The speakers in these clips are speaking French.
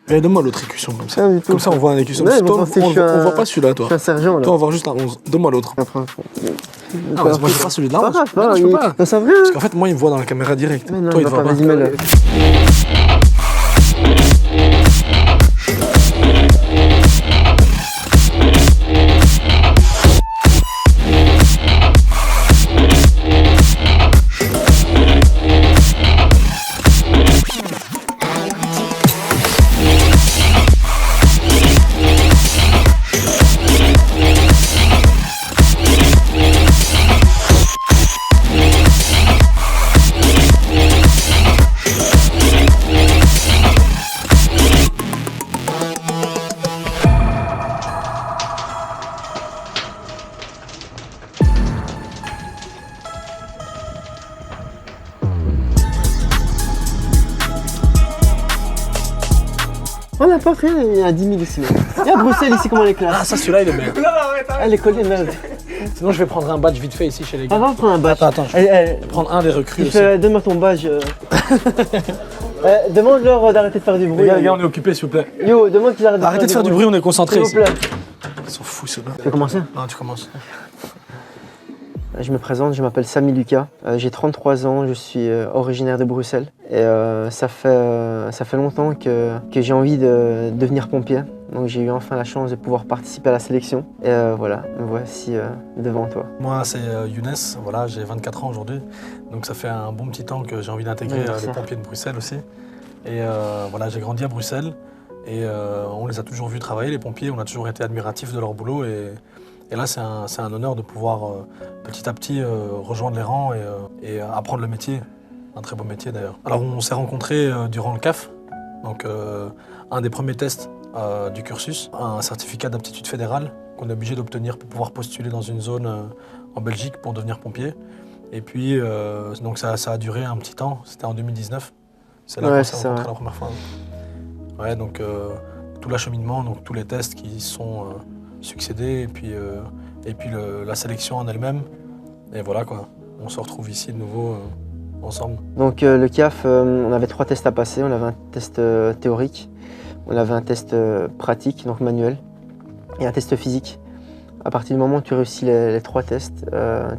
Mais donne-moi l'autre écusson comme ça. Ah, du tout. Comme ça, on voit un écusson. Ouais, Parce que mais toi, pensez que je suis on un- voit pas celui-là, Je toi. suis un sergent là. Toi, on va voir juste un 11. Donne-moi l'autre. Après, Ah, bah, moi, je vois celui de là. Pas grave, Non, je peux pas. Non, ça va. Parce qu'en fait, moi, il me voit dans la caméra directe. Mais non, Toi, il il te va voit pas. pas. Vas-y, mets-le. On n'a pas rien, il y a 10 000 ici. Il y a Bruxelles ici, comment les Ah, classes. ça, celui-là, il est bien. Elle est collée, merde. Sinon, je vais prendre un badge vite fait ici chez les Ah, gars. va prendre un badge. Attends, je vais prendre un des recrues aussi. Donne-moi ton badge. Demande-leur d'arrêter de faire du bruit. Les gars, on est occupés, s'il vous plaît. Yo, demande qu'ils arrêtent Arrêtez de faire du bruit, on est concentrés S'il vous ici. plaît. Ils sont fous, ceux-là. Tu veux commencer? Non, tu commences. Je me présente, je m'appelle Samy Lucas, j'ai 33 ans, je suis originaire de Bruxelles et ça fait longtemps que j'ai envie de devenir pompier. Donc j'ai eu enfin la chance de pouvoir participer à la sélection et voilà, me voici devant toi. Moi, c'est Younes, voilà, j'ai 24 ans aujourd'hui. Donc ça fait un bon petit temps que j'ai envie d'intégrer les pompiers de Bruxelles aussi. Et voilà, j'ai grandi à Bruxelles et on les a toujours vus travailler, les pompiers, on a toujours été admiratifs de leur boulot. Et là, c'est un honneur de pouvoir petit à petit rejoindre les rangs et apprendre le métier. Un très beau métier d'ailleurs. Alors on s'est rencontrés durant le CAF, donc un des premiers tests du cursus, un certificat d'aptitude fédérale qu'on est obligé d'obtenir pour pouvoir postuler dans une zone en Belgique pour devenir pompier. Et puis donc ça a duré un petit temps, c'était en 2019. C'est là qu'on s'est rencontrés la première fois. Ouais, donc tout l'acheminement, donc tous les tests qui sont succédés et puis la sélection en elle-même. Et voilà quoi, on se retrouve ici de nouveau ensemble. Donc le CAF, on avait 3 tests à passer. On avait un test théorique, on avait un test pratique, donc manuel, et un test physique. À partir du moment où tu réussis les 3 tests,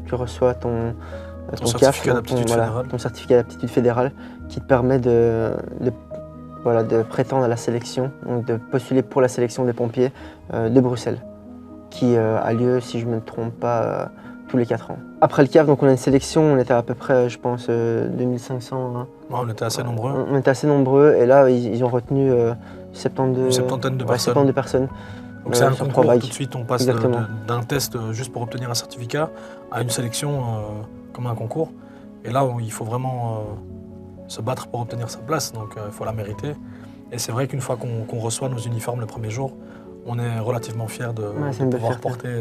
tu reçois ton certificat CAF, d'aptitude fédérale. ton certificat d'aptitude fédérale qui te permet de prétendre à la sélection, donc de postuler pour la sélection des pompiers de Bruxelles, qui a lieu, si je ne me trompe pas, tous les 4 ans. Après le CAF, donc on a une sélection, on était à peu près, je pense, 2500. Hein. Ouais, on était assez nombreux. On était assez nombreux, et là, ils ont retenu 72, une septantaine de personnes. 72 personnes. Donc c'est un sur concours, 3 vagues. tout de suite on passe d'un test juste pour obtenir un certificat à une sélection comme un concours. Et là il faut vraiment se battre pour obtenir sa place, donc il faut la mériter. Et c'est vrai qu'une fois qu'on reçoit nos uniformes le premier jour, on est relativement fiers de pouvoir porter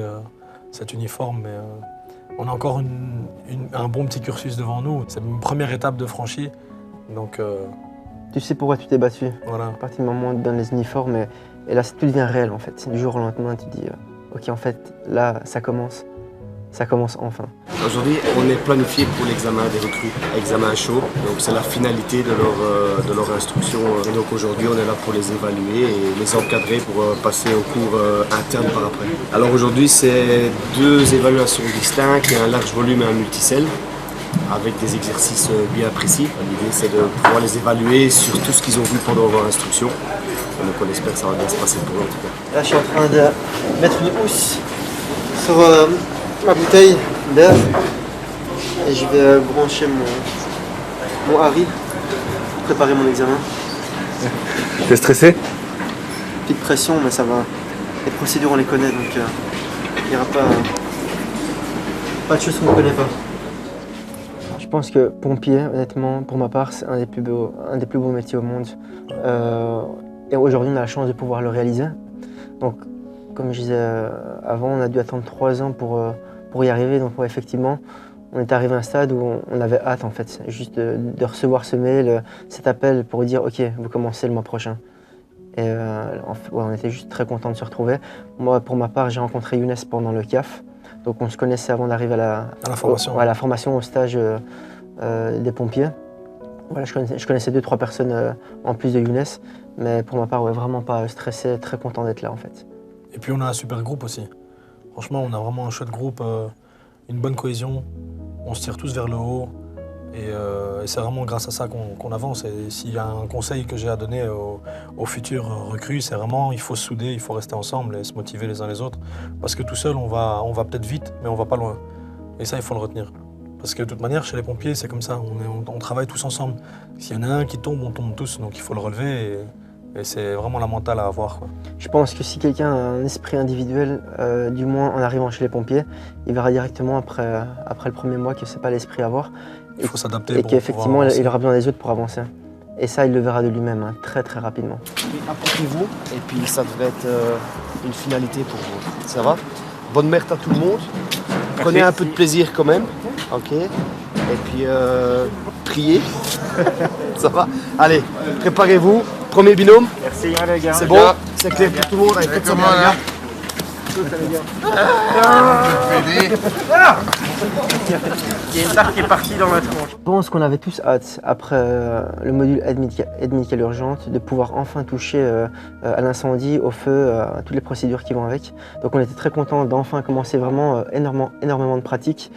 cet uniforme. Mais on a encore un bon petit cursus devant nous. C'est une première étape de franchie. Donc, tu sais pourquoi tu t'es battu. Voilà. À partir du moment où on te donne les uniformes, et là tout devient réel en fait. Du jour au lendemain, tu te dis ok, en fait, là ça commence enfin. Aujourd'hui, on est planifié pour l'examen des recrues, examen chaud. Donc c'est la finalité de leur instruction. Et donc aujourd'hui, on est là pour les évaluer et les encadrer pour passer au cours interne par après. Alors aujourd'hui, c'est 2 évaluations distinctes, un large volume et un multicelle, avec des exercices bien précis. L'idée, c'est de pouvoir les évaluer sur tout ce qu'ils ont vu pendant leur instruction. Donc on espère que ça va bien se passer pour eux en tout cas. Là, je suis en train de mettre une housse sur ma bouteille d'air et je vais brancher mon Harry pour préparer mon examen. T'es stressé? Petite pression, mais ça va. Les procédures, on les connaît, donc il n'y aura pas de choses qu'on ne connaît pas. Je pense que pompier, honnêtement, pour ma part, c'est un des plus beaux métiers au monde. Et aujourd'hui, on a la chance de pouvoir le réaliser. Donc, comme je disais avant, on a dû attendre 3 ans pour y arriver. Donc, ouais, effectivement, on est arrivé à un stade où on avait hâte, en fait, juste de recevoir ce mail, cet appel pour dire « Ok, vous commencez le mois prochain ». Et on était juste très contents de se retrouver. Moi, pour ma part, j'ai rencontré Younes pendant le CAF. Donc, on se connaissait avant d'arriver à la formation, au stage des pompiers. Voilà, je connaissais 2-3 personnes en plus de Younes, mais pour ma part, ouais, vraiment pas stressé, très content d'être là en fait. Et puis on a un super groupe aussi. Franchement, on a vraiment un chouette groupe, une bonne cohésion. On se tire tous vers le haut. Et c'est vraiment grâce à ça qu'on avance. Et s'il y a un conseil que j'ai à donner aux futurs recrues, c'est vraiment il faut se souder, il faut rester ensemble et se motiver les uns les autres. Parce que tout seul, on va peut-être vite, mais on va pas loin. Et ça, il faut le retenir. Parce que de toute manière, chez les pompiers, c'est comme ça. On travaille tous ensemble. S'il y en a un qui tombe, on tombe tous. Donc il faut le relever. Et c'est vraiment la mentale à avoir, quoi. Je pense que si quelqu'un a un esprit individuel, du moins en arrivant chez les pompiers, il verra directement après le premier mois que c'est pas l'esprit à avoir. Il faut s'adapter. Et qu'effectivement, il aura besoin des autres pour avancer. Et ça, il le verra de lui-même, hein, très très rapidement. Approchez-vous et puis ça devrait être une finalité pour vous. Ça va? Bonne merde à tout le monde. Prenez un peu de plaisir quand même. Ok. Et puis priez. Ça va? Allez, préparez-vous. Premier binôme. Merci les gars. C'est bon? C'est clair pour tout le monde. Allez, faites ça bien les gars. Il y a une tarte qui est partie dans la tronche. Je pense qu'on avait tous hâte, après le module aide médicale urgente, de pouvoir enfin toucher à l'incendie, au feu, à toutes les procédures qui vont avec. Donc on était très contents d'enfin commencer vraiment énormément de pratiques.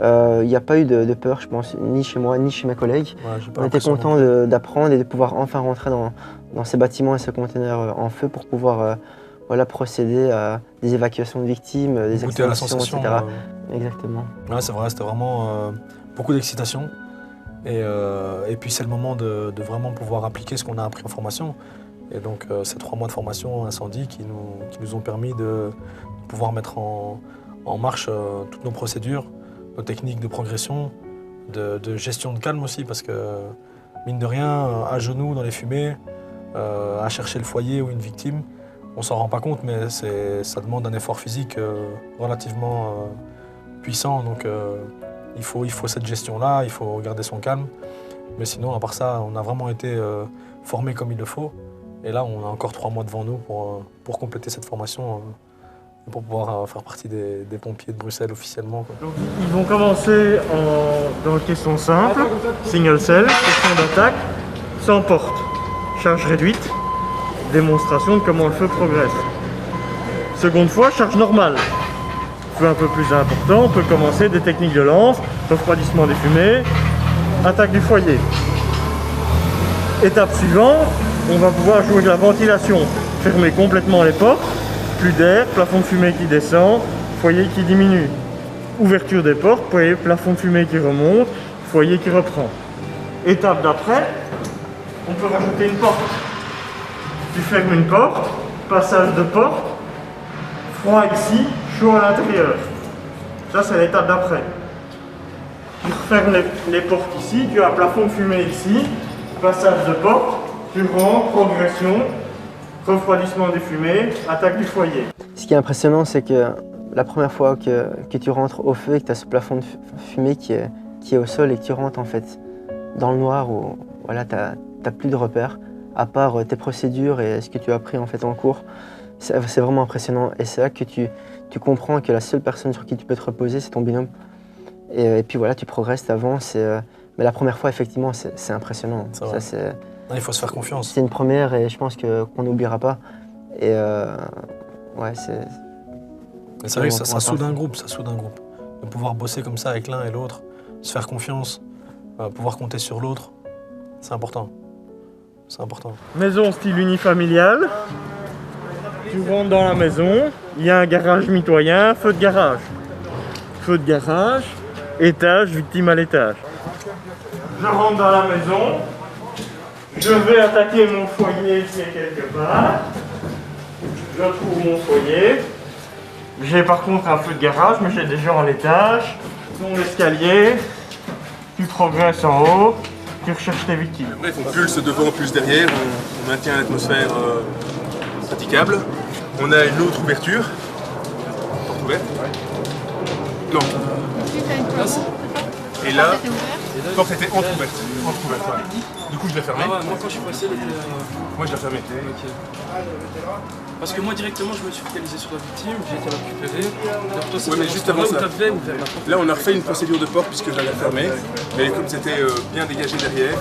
Il n'y a pas eu de peur, je pense, ni chez moi, ni chez mes collègues. Ouais, on était contents d'apprendre et de pouvoir enfin rentrer dans ces bâtiments et ces conteneurs en feu pour pouvoir voilà, procéder à des évacuations de victimes, des extinctions, etc. Exactement. Ouais, c'est vrai, c'était vraiment beaucoup d'excitation. Et puis c'est le moment de vraiment pouvoir appliquer ce qu'on a appris en formation. Et donc ces 3 mois de formation incendie qui nous ont permis de pouvoir mettre en marche toutes nos procédures, nos techniques de progression, de gestion de calme aussi, parce que mine de rien, à genoux dans les fumées, à chercher le foyer ou une victime, on s'en rend pas compte, mais ça demande un effort physique relativement puissant. Donc il faut cette gestion-là, il faut garder son calme. Mais sinon, à part ça, on a vraiment été formés comme il le faut. Et là, on a encore 3 mois devant nous pour compléter cette formation, pour pouvoir faire partie des pompiers de Bruxelles officiellement, quoi. Donc, ils vont commencer dans question simple, single cell, question d'attaque, sans porte, charge réduite, démonstration de comment le feu progresse. Seconde fois, charge normale. Feu un peu plus important, on peut commencer des techniques de lance, refroidissement des fumées, attaque du foyer. Étape suivante, on va pouvoir jouer de la ventilation, fermer complètement les portes, plus d'air, plafond de fumée qui descend, foyer qui diminue. Ouverture des portes, plafond de fumée qui remonte, foyer qui reprend. Étape d'après, on peut rajouter une porte. Tu fermes une porte, passage de porte, froid ici, chaud à l'intérieur. Ça, c'est l'étape d'après. Tu refermes les portes ici, tu as un plafond de fumée ici, passage de porte, tu rentres, progression, refroidissement des fumées, attaque du foyer. Ce qui est impressionnant, c'est que la première fois que tu rentres au feu et que tu as ce plafond de fumée qui est au sol et que tu rentres en fait dans le noir où voilà, tu n'as plus de repères, à part tes procédures et ce que tu as appris en fait en cours, c'est vraiment impressionnant. Et c'est là que tu comprends que la seule personne sur qui tu peux te reposer, c'est ton binôme. Et puis voilà, tu progresses, tu avances. Mais la première fois, effectivement, c'est impressionnant. Il faut se faire confiance. C'est une première et je pense qu'on n'oubliera pas. Et ouais, c'est vrai que ça soude un groupe, De pouvoir bosser comme ça avec l'un et l'autre, se faire confiance, pouvoir compter sur l'autre, c'est important. C'est important. Maison style unifamilial. Tu rentres dans la maison, il y a un garage mitoyen, feu de garage. Feu de garage, étage, victime à l'étage. Je rentre dans la maison, je vais attaquer mon foyer qui est quelque part. Je trouve mon foyer. J'ai par contre un feu de garage, mais j'ai des gens à l'étage. Mon escalier, tu progresses en haut. Tu recherches tes victimes. Bref, on pulse devant, pulse derrière, on maintient l'atmosphère praticable. On a une autre ouverture. Porte ouverte. Non. Et là, la porte était entrouverte. Ouais. Du coup, je l'ai fermée. Moi, quand je suis passé, Moi, je l'ai fermée. Okay. Parce que moi, directement, je me suis focalisé sur la victime, j'ai été récupéré. Ouais, mais juste avant ça, là, on a refait une procédure de porte puisque je l'avais fermée. Mais comme c'était bien dégagé derrière,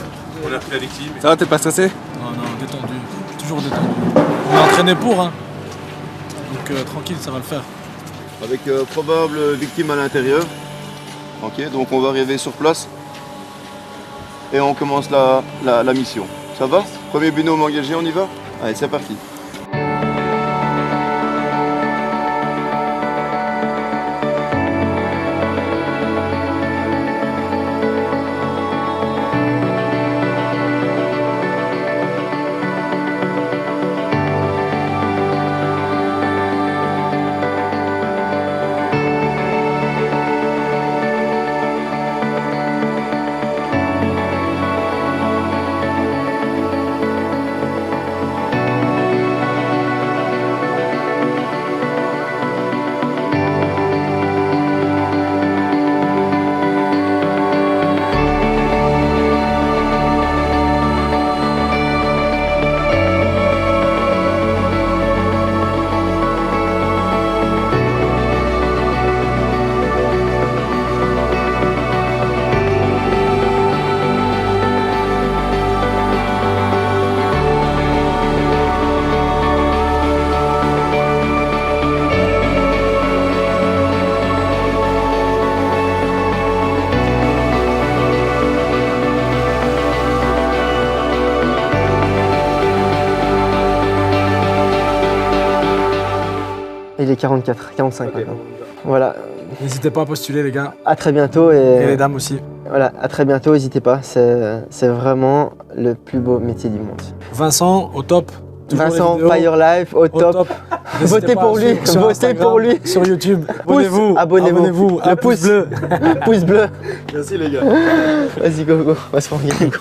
On a pris la victime. Ça va, t'es pas stressé? Non, détendu. Toujours détendu. On est entraîné pour, hein. Donc tranquille, ça va le faire. Avec probable victime à l'intérieur. Ok, donc on va arriver sur place et on commence la mission. Ça va? Premier binôme engagé, on y va? Allez, c'est parti. Il est 44, 45 maintenant. Voilà. N'hésitez pas à postuler, les gars. À très bientôt Et les dames aussi. Voilà, à très bientôt, n'hésitez pas. C'est vraiment le plus beau métier du monde. Vincent, au top. Toujours Vincent, les vidéos. Fire Life, au top. N'hésitez Votez pas pour à lui, suivre sur votez Instagram, pour lui. Sur YouTube. Abonnez-vous. Abonnez-vous. Un Le pouce pouce bleu. Pouce bleu. Merci les gars. Vas-y, go, on va se faire gagner.